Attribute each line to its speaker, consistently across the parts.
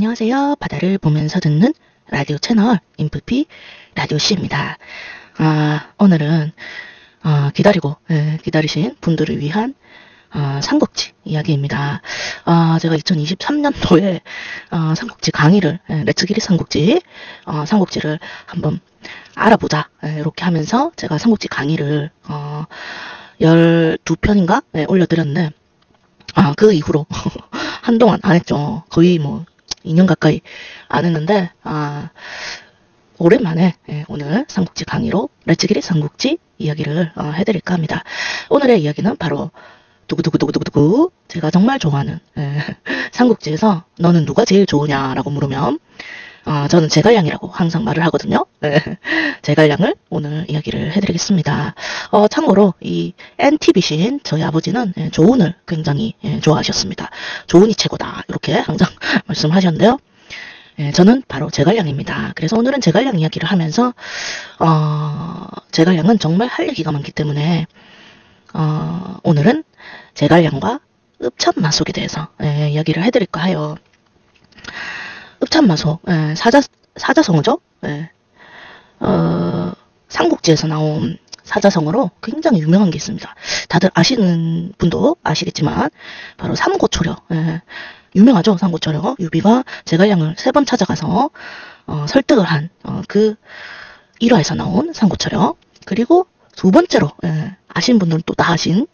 Speaker 1: 안녕하세요. 바다를 보면서 듣는 라디오 채널 인프피 라디오씨입니다. 오늘은 기다리신 분들을 위한 삼국지 이야기입니다. 제가 2023년도에 삼국지 강의를 레츠기리 삼국지 삼국지를 한번 알아보자 이렇게 하면서 제가 삼국지 강의를 12편인가 올려드렸는데 그 이후로 한동안 안 했죠. 거의 뭐 2년 가까이 안 했는데 오랜만에 오늘 삼국지 강의로 레츠기리 삼국지 이야기를 해드릴까 합니다. 오늘의 이야기는 바로 두구두구두구두구 제가 정말 좋아하는 삼국지에서 너는 누가 제일 좋으냐라고 물으면 저는 제갈량이라고 항상 말을 하거든요. 제갈량을 오늘 이야기를 해드리겠습니다. 참고로 이 NTB신 저희 아버지는 조은을 굉장히 좋아하셨습니다. 조은이 최고다 이렇게 항상 말씀하셨는데요. 저는 바로 제갈량입니다. 그래서 오늘은 제갈량 이야기를 하면서 제갈량은 정말 할 얘기가 많기 때문에 오늘은 제갈량과 읍참마속에 대해서 이야기를 해드릴까 해요. 읍참마속 사자성어죠. 삼국지에서 나온 사자성어로 굉장히 유명한 게 있습니다. 다들 아시는 분도 아시겠지만 바로 삼고초려. 유명하죠. 삼고초려. 유비가 제갈량을 3번 찾아가서 설득을 한 그 일화에서 나온 삼고초려. 그리고 두 번째로 아신 분들은 또 다 아신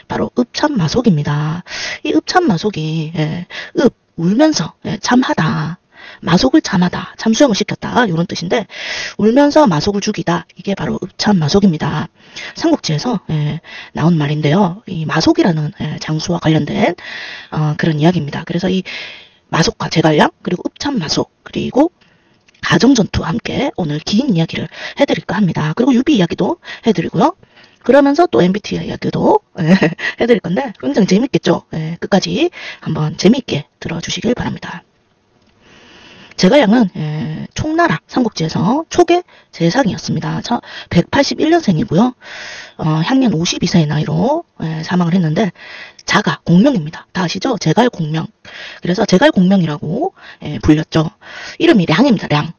Speaker 1: 바로 읍참마속입니다. 이 읍참마속이 읍 울면서 참하다. 마속을 참하다, 참수형을 시켰다 이런 뜻인데 울면서 마속을 죽이다 이게 바로 읍참마속입니다. 삼국지에서 나온 말인데요. 이 마속이라는 장수와 관련된 그런 이야기입니다. 그래서 이 마속과 제갈량 그리고 읍참마속 그리고 가정전투와 함께 오늘 긴 이야기를 해드릴까 합니다. 그리고 유비 이야기도 해드리고요. 그러면서 또 MBTI 이야기도 해드릴 건데 굉장히 재밌겠죠. 끝까지 한번 재미있게 들어주시길 바랍니다. 제갈량은 총나라 삼국지에서 초계 재상이었습니다. 181년생이고요. 향년 52세의 나이로 사망을 했는데 자가 공명입니다. 다 아시죠? 제갈공명. 그래서 제갈공명이라고 불렸죠. 이름이 량입니다. 량.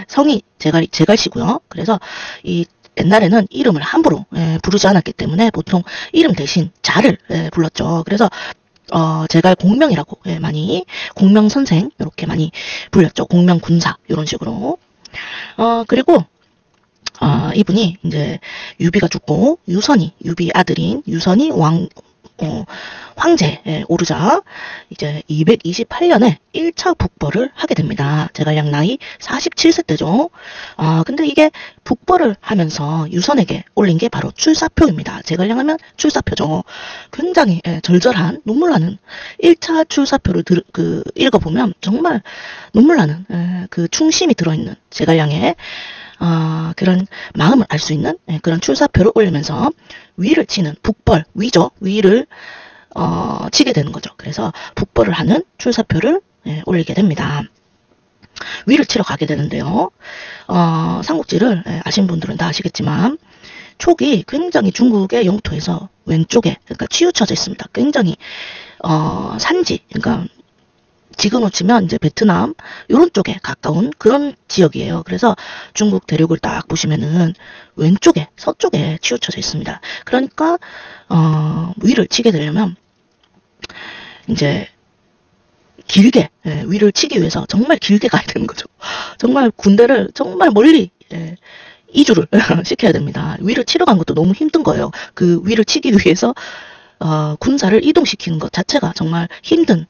Speaker 1: 성이 제갈씨고요. 그래서 이 옛날에는 이름을 함부로 부르지 않았기 때문에 보통 이름 대신 자를 불렀죠. 그래서 제갈공명이라고 많이 공명선생 이렇게 많이 불렸죠. 공명군사 이런 식으로. 그리고 이분이 이제 유비가 죽고 유비 아들인 유선이 황제에 오르자 이제 228년에 1차 북벌을 하게 됩니다. 제갈량 나이 47세 때죠. 근데 이게 북벌을 하면서 유선에게 올린 게 바로 출사표입니다. 제갈량 하면 출사표죠. 굉장히 절절한 눈물 나는 1차 출사표를 읽어보면 정말 눈물 나는 그 충심이 들어있는 제갈량의 그런 마음을 알 수 있는 그런 출사표를 올리면서 위를 치는 북벌, 위죠. 위를 치게 되는 거죠. 그래서 북벌을 하는 출사표를 올리게 됩니다. 위를 치러 가게 되는데요. 삼국지를 아신 분들은 다 아시겠지만 촉이 굉장히 중국의 영토에서 왼쪽에 그러니까 치우쳐져 있습니다. 굉장히 산지 그러니까 지금으로 치면 이제 베트남 이런 쪽에 가까운 그런 지역이에요. 그래서 중국 대륙을 딱 보시면은 왼쪽에 서쪽에 치우쳐져 있습니다. 그러니까 위를 치게 되려면 이제 길게 위를 치기 위해서 정말 길게 가야 되는 거죠. 정말 군대를 정말 멀리 이주를 시켜야 됩니다. 위를 치러 간 것도 너무 힘든 거예요. 그 위를 치기 위해서 군사를 이동시키는 것 자체가 정말 힘든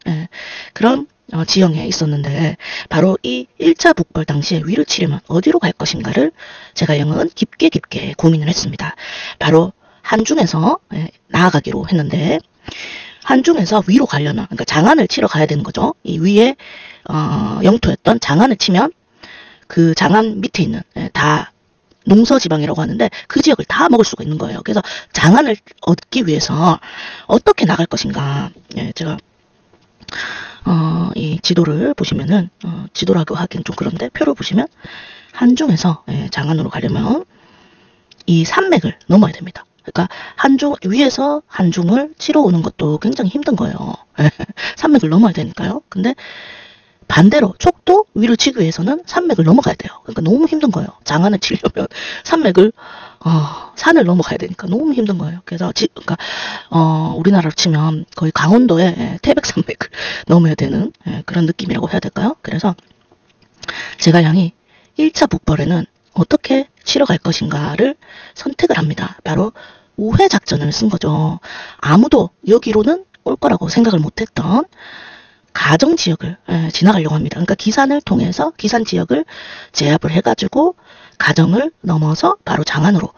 Speaker 1: 그런 지형에 있었는데 바로 이 1차 북벌 당시에 위를 치려면 어디로 갈 것인가를 제갈량은 깊게 고민을 했습니다. 바로 한중에서 나아가기로 했는데 한중에서 위로 가려면 그러니까 장안을 치러 가야 되는 거죠. 이 위에 영토였던 장안을 치면 그 장안 밑에 있는 다 농서지방이라고 하는데 그 지역을 다 먹을 수가 있는 거예요. 그래서 장안을 얻기 위해서 어떻게 나갈 것인가 제가 이 지도를 보시면은 지도라고 하긴 좀 그런데 표를 보시면 한중에서 장안으로 가려면 이 산맥을 넘어야 됩니다. 그러니까 위에서 한중을 치러 오는 것도 굉장히 힘든 거예요. 산맥을 넘어야 되니까요. 근데 반대로 촉도 위를 치기 위해서는 산맥을 넘어가야 돼요. 그러니까 너무 힘든 거예요. 장안을 치려면 산맥을 산을 넘어가야 되니까 너무 힘든 거예요. 그래서 그러니까 우리나라로 치면 거의 강원도의 태백산맥을 넘어야 되는 그런 느낌이라고 해야 될까요? 그래서 제갈량이 1차 북벌에는 어떻게 치러 갈 것인가를 선택을 합니다. 바로 우회 작전을 쓴 거죠. 아무도 여기로는 올 거라고 생각을 못했던 가정 지역을 지나가려고 합니다. 그러니까 기산을 통해서 기산 지역을 제압을 해가지고 가정을 넘어서 바로 장안으로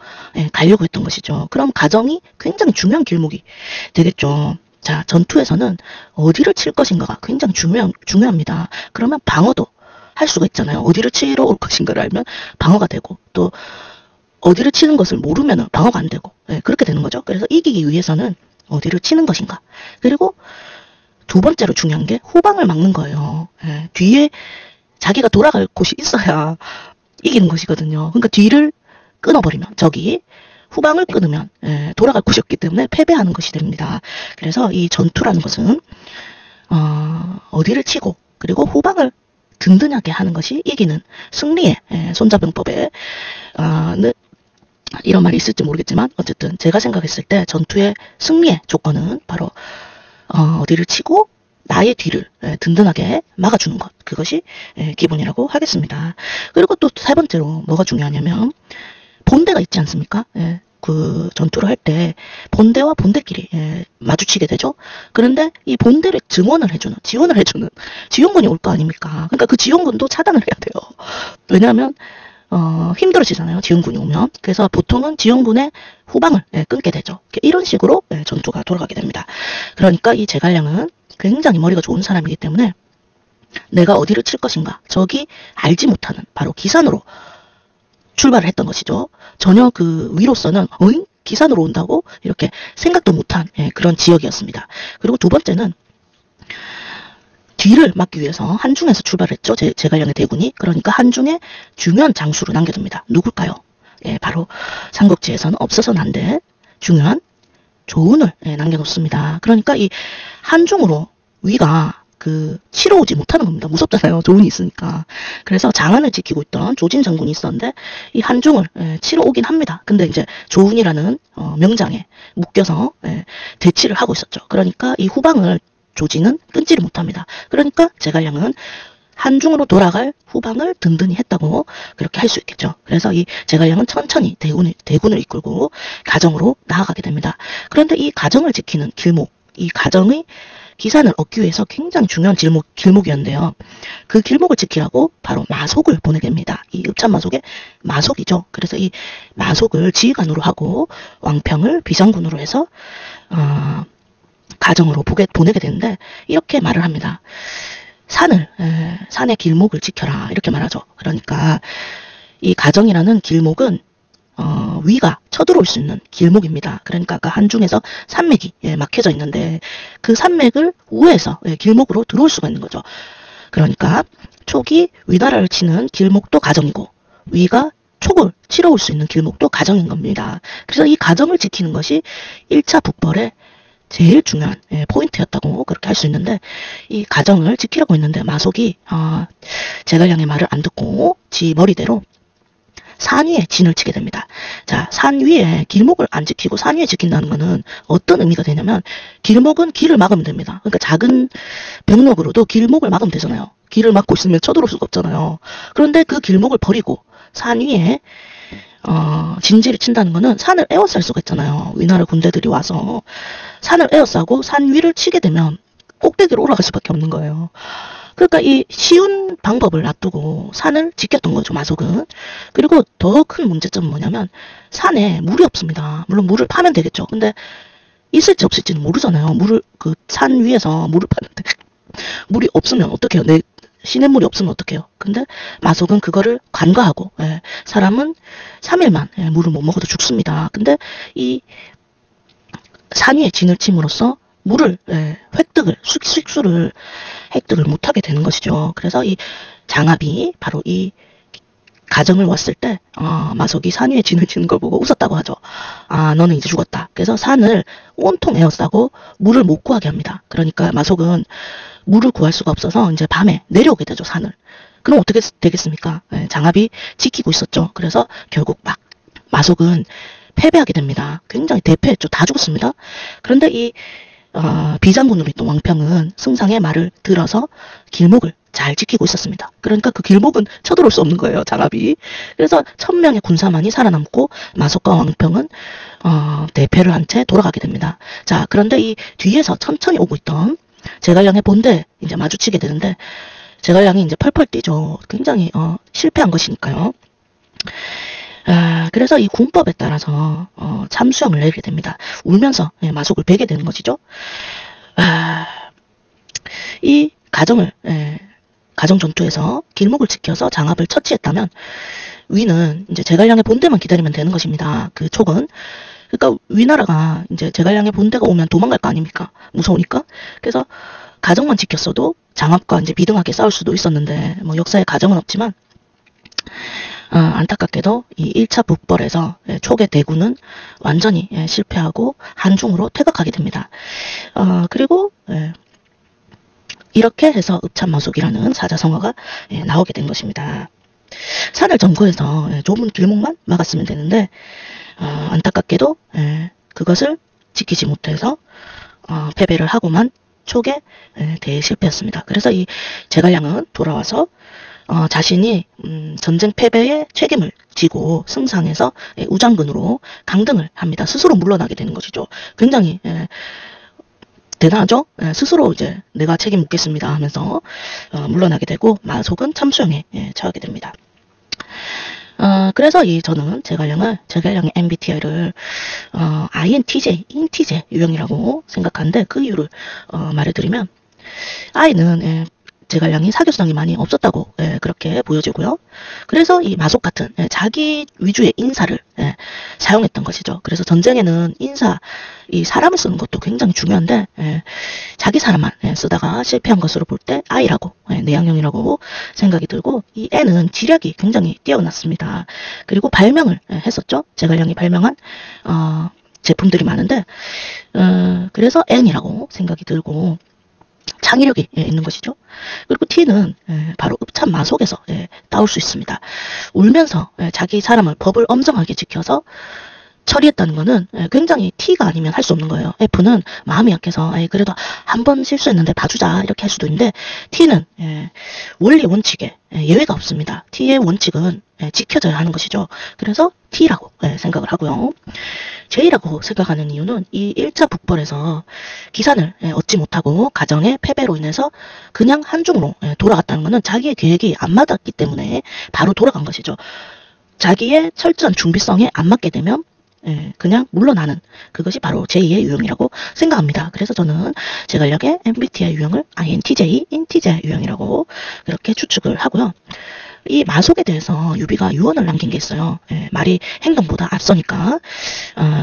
Speaker 1: 가려고 했던 것이죠. 그럼 가정이 굉장히 중요한 길목이 되겠죠. 자, 전투에서는 어디를 칠 것인가가 굉장히 중요합니다. 그러면 방어도 할 수가 있잖아요. 어디를 치러 올 것인가를 알면 방어가 되고, 또 어디를 치는 것을 모르면 방어가 안 되고, 그렇게 되는 거죠. 그래서 이기기 위해서는 어디를 치는 것인가. 그리고 두 번째로 중요한 게 후방을 막는 거예요. 뒤에 자기가 돌아갈 곳이 있어야 이기는 것이거든요. 그러니까 뒤를 끊어버리면, 적이 후방을 끊으면 돌아갈 곳이 없기 때문에 패배하는 것이 됩니다. 그래서 이 전투라는 것은 어디를 치고 그리고 후방을 든든하게 하는 것이 이기는 승리의 손자병법에 이런 말이 있을지 모르겠지만 어쨌든 제가 생각했을 때 전투의 승리의 조건은 바로 어디를 치고 나의 뒤를 든든하게 막아주는 것, 그것이 기본이라고 하겠습니다. 그리고 또 세 번째로 뭐가 중요하냐면 본대가 있지 않습니까? 그 전투를 할 때 본대와 본대끼리 마주치게 되죠. 그런데 이 본대를 지원을 해주는 지원군이 올 거 아닙니까? 그러니까 그 지원군도 차단을 해야 돼요. 왜냐하면 힘들어지잖아요. 지원군이 오면. 그래서 보통은 지원군의 후방을 끊게 되죠. 이런 식으로 전투가 돌아가게 됩니다. 그러니까 이 제갈량은 굉장히 머리가 좋은 사람이기 때문에 내가 어디를 칠 것인가, 적이 알지 못하는 바로 기산으로 출발을 했던 것이죠. 전혀 그 위로서는 기산으로 온다고 이렇게 생각도 못한 그런 지역이었습니다. 그리고 두 번째는 뒤를 막기 위해서 한중에서 출발했죠. 제갈량의 대군이. 그러니까 한중에 중요한 장수를 남겨둡니다. 누굴까요? 바로 삼국지에서는 없어서는 안 될 중요한 조운을 남겨놓습니다. 그러니까 이 한중으로 위가 치러 오지 못하는 겁니다. 무섭잖아요. 조운이 있으니까. 그래서 장안을 지키고 있던 조진 장군이 있었는데 이 한중을 치러 오긴 합니다. 근데 이제 조운이라는 명장에 묶여서 대치를 하고 있었죠. 그러니까 이 후방을 조진은 끊지를 못합니다. 그러니까 제갈량은 한중으로 돌아갈 후방을 든든히 했다고 그렇게 할 수 있겠죠. 그래서 이 제갈량은 천천히 대군을 이끌고 가정으로 나아가게 됩니다. 그런데 이 가정을 지키는 길목, 이 가정의 기산을 얻기 위해서 굉장히 중요한 길목이었는데요. 그 길목을 지키라고 바로 마속을 보내게 됩니다. 이 읍참마속의 마속이죠. 그래서 이 마속을 지휘관으로 하고 왕평을 비전군으로 해서 가정으로 보내게 되는데 이렇게 말을 합니다. 산의 길목을 지켜라 이렇게 말하죠. 그러니까 이 가정이라는 길목은 위가 쳐들어올 수 있는 길목입니다. 그러니까 아까 한중에서 산맥이 막혀져 있는데 그 산맥을 우회해서 길목으로 들어올 수가 있는 거죠. 그러니까 촉이 위나라를 치는 길목도 가정이고 위가 촉을 치러 올 수 있는 길목도 가정인 겁니다. 그래서 이 가정을 지키는 것이 1차 북벌의 제일 중요한 포인트였다고 그렇게 할 수 있는데 이 가정을 지키려고 했는데 마속이 제갈량의 말을 안 듣고 지 머리대로 산 위에 진을 치게 됩니다. 자, 산 위에 길목을 안 지키고 산 위에 지킨다는 것은 어떤 의미가 되냐면 길목은 길을 막으면 됩니다. 그러니까 작은 병력으로도 길목을 막으면 되잖아요. 길을 막고 있으면 쳐들어올 수가 없잖아요. 그런데 그 길목을 버리고 산 위에 진지를 친다는 거는 산을 에워쌀 수가 있잖아요. 위나라 군대들이 와서 산을 에워싸고 산 위를 치게 되면 꼭대기로 올라갈 수밖에 없는 거예요. 그러니까 이 쉬운 방법을 놔두고 산을 지켰던 거죠, 마속은. 그리고 더 큰 문제점은 뭐냐면 산에 물이 없습니다. 물론 물을 파면 되겠죠. 근데 있을지 없을지는 모르잖아요. 그 산 위에서 물을 파는데 물이 없으면 어떡해요? 시냇물이 없으면 어떡해요? 근데 마속은 그거를 간과하고 사람은 3일만 물을 못 먹어도 죽습니다. 근데 이 산 위에 진을 침으로써 물을 식수를 획득을 못하게 되는 것이죠. 그래서 이 장압이 바로 이 가정을 왔을 때 마속이 산 위에 진을 치는 걸 보고 웃었다고 하죠. 너는 이제 죽었다. 그래서 산을 온통 에워싸고 물을 못 구하게 합니다. 그러니까 마속은 물을 구할 수가 없어서 이제 밤에 내려오게 되죠, 산을. 그럼 어떻게 되겠습니까? 예, 장압이 지키고 있었죠. 그래서 결국 막 마속은 패배하게 됩니다. 굉장히 대패했죠. 다 죽었습니다. 그런데 이 비장군으로 있던 왕평은 승상의 말을 들어서 길목을 잘 지키고 있었습니다. 그러니까 그 길목은 쳐들어올 수 없는 거예요, 장압이. 그래서 1000명의 군사만이 살아남고 마속과 왕평은 대패를 한 채 돌아가게 됩니다. 자, 그런데 이 뒤에서 천천히 오고 있던 제갈량의 본대 이제 마주치게 되는데 제갈량이 이제 펄펄 뛰죠. 굉장히 실패한 것이니까요. 그래서 이 군법에 따라서 참수형을 내리게 됩니다. 울면서 마속을 베게 되는 것이죠. 이 가정 전투에서 길목을 지켜서 장압을 처치했다면 위는 이제 제갈량의 본대만 기다리면 되는 것입니다. 그 촉은. 그러니까 위나라가 이제 제갈량의 본대가 오면 도망갈 거 아닙니까? 무서우니까. 그래서 가정만 지켰어도 장압과 이제 비등하게 싸울 수도 있었는데 뭐 역사에 가정은 없지만 안타깝게도 이 1차 북벌에서 촉의 대군은 완전히 실패하고 한중으로 퇴각하게 됩니다. 그리고 이렇게 해서 읍참마속이라는 사자성어가 나오게 된 것입니다. 산을 점거해서 좁은 길목만 막았으면 되는데 안타깝게도 그것을 지키지 못해서 패배를 하고만 촉에 대실패했습니다. 그래서 이 제갈량은 돌아와서 자신이 전쟁 패배의 책임을 지고 승상에서 우장군으로 강등을 합니다. 스스로 물러나게 되는 것이죠. 굉장히 대단하죠? 스스로 이제 내가 책임 묻겠습니다 하면서 물러나게 되고 마속은 참수형에 처하게 됩니다. 그래서 저는 제갈량의 MBTI를 INTJ, 인티제 유형이라고 생각하는데 그 이유를 말해드리면 I는 제갈량이 사교성이 많이 없었다고 그렇게 보여지고요. 그래서 이 마속 같은 자기 위주의 인사를 사용했던 것이죠. 그래서 전쟁에는 이 사람을 쓰는 것도 굉장히 중요한데 자기 사람만 쓰다가 실패한 것으로 볼 때 I라고 내향형이라고 생각이 들고 이 N은 지략이 굉장히 뛰어났습니다. 그리고 발명을 했었죠. 제갈량이 발명한 제품들이 많은데 그래서 N이라고 생각이 들고 창의력이 있는 것이죠. 그리고 T는 바로 읍참마속에서 따올 수 있습니다. 울면서 자기 사람을 법을 엄정하게 지켜서 처리했다는 것은 굉장히 T가 아니면 할 수 없는 거예요. F는 마음이 약해서 그래도 한 번 실수했는데 봐주자 이렇게 할 수도 있는데 T는 원리 원칙에 예외가 없습니다. T의 원칙은 지켜져야 하는 것이죠. 그래서 T라고 생각을 하고요. J라고 생각하는 이유는 이 1차 북벌에서 기산을 얻지 못하고 가정의 패배로 인해서 그냥 한중으로 돌아갔다는 것은 자기의 계획이 안 맞았기 때문에 바로 돌아간 것이죠. 자기의 철저한 준비성에 안 맞게 되면 그냥 물러나는 그것이 바로 제2의 유형이라고 생각합니다. 그래서 저는 제갈량의 MBTI 유형을 INTJ, 인티제 유형이라고 그렇게 추측을 하고요. 이 마속에 대해서 유비가 유언을 남긴 게 있어요. 말이 행동보다 앞서니까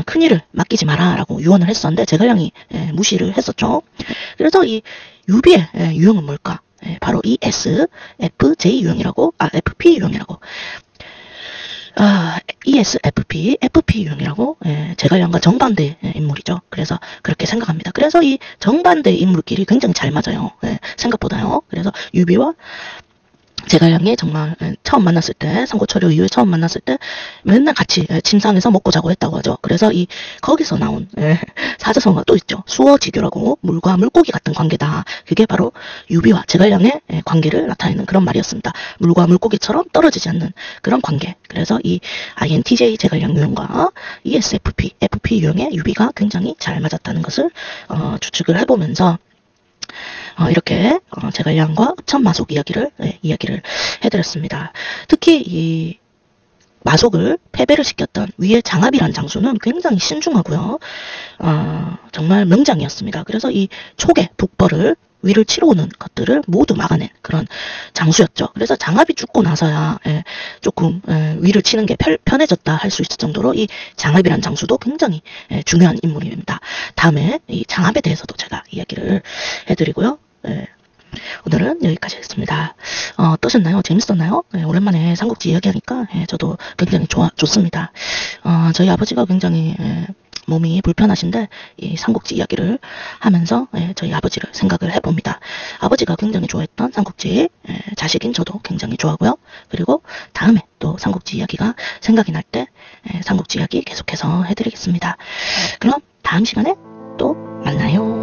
Speaker 1: 큰일을 맡기지 마라 라고 유언을 했었는데 제갈량이 무시를 했었죠. 그래서 이 유비의 유형은 뭘까? 바로 ESFJ 유형이라고 FP 유형이라고 ESFP, FP 유형이라고 제갈량과 정반대 인물이죠. 그래서 그렇게 생각합니다. 그래서 이 정반대 인물끼리 굉장히 잘 맞아요. 생각보다요. 그래서 유비와 제갈량이 정말 처음 만났을 때, 삼고초려 이후에 처음 만났을 때 맨날 같이 침상에서 먹고 자고 했다고 하죠. 그래서 거기서 나온 사자성어가 또 있죠. 수어지교라고 물과 물고기 같은 관계다. 그게 바로 유비와 제갈량의 관계를 나타내는 그런 말이었습니다. 물과 물고기처럼 떨어지지 않는 그런 관계. 그래서 이 INTJ 제갈량 유형과 ESFP, FP 유형의 유비가 굉장히 잘 맞았다는 것을 추측을 해보면서 이렇게 제갈량과 읍참마속 이야기를 해드렸습니다. 특히 이 마속을 패배를 시켰던 위의 장압이란 장수는 굉장히 신중하고요. 정말 명장이었습니다. 그래서 이 촉의 북벌을 위를 치러 오는 것들을 모두 막아낸 그런 장수였죠. 그래서 장압이 죽고 나서야 조금 위를 치는 게 편해졌다 할 수 있을 정도로 이 장압이란 장수도 굉장히 중요한 인물입니다. 다음에 이 장압에 대해서도 제가 이야기를 해드리고요. 오늘은 여기까지 하겠습니다. 어떠셨나요? 재밌었나요? 오랜만에 삼국지 이야기하니까 저도 굉장히 좋습니다. 저희 아버지가 굉장히 몸이 불편하신데 이 삼국지 이야기를 하면서 저희 아버지를 생각을 해봅니다. 아버지가 굉장히 좋아했던 삼국지, 자식인 저도 굉장히 좋아하고요. 그리고 다음에 또 삼국지 이야기가 생각이 날 때 삼국지 이야기 계속해서 해드리겠습니다. 그럼 다음 시간에 또 만나요.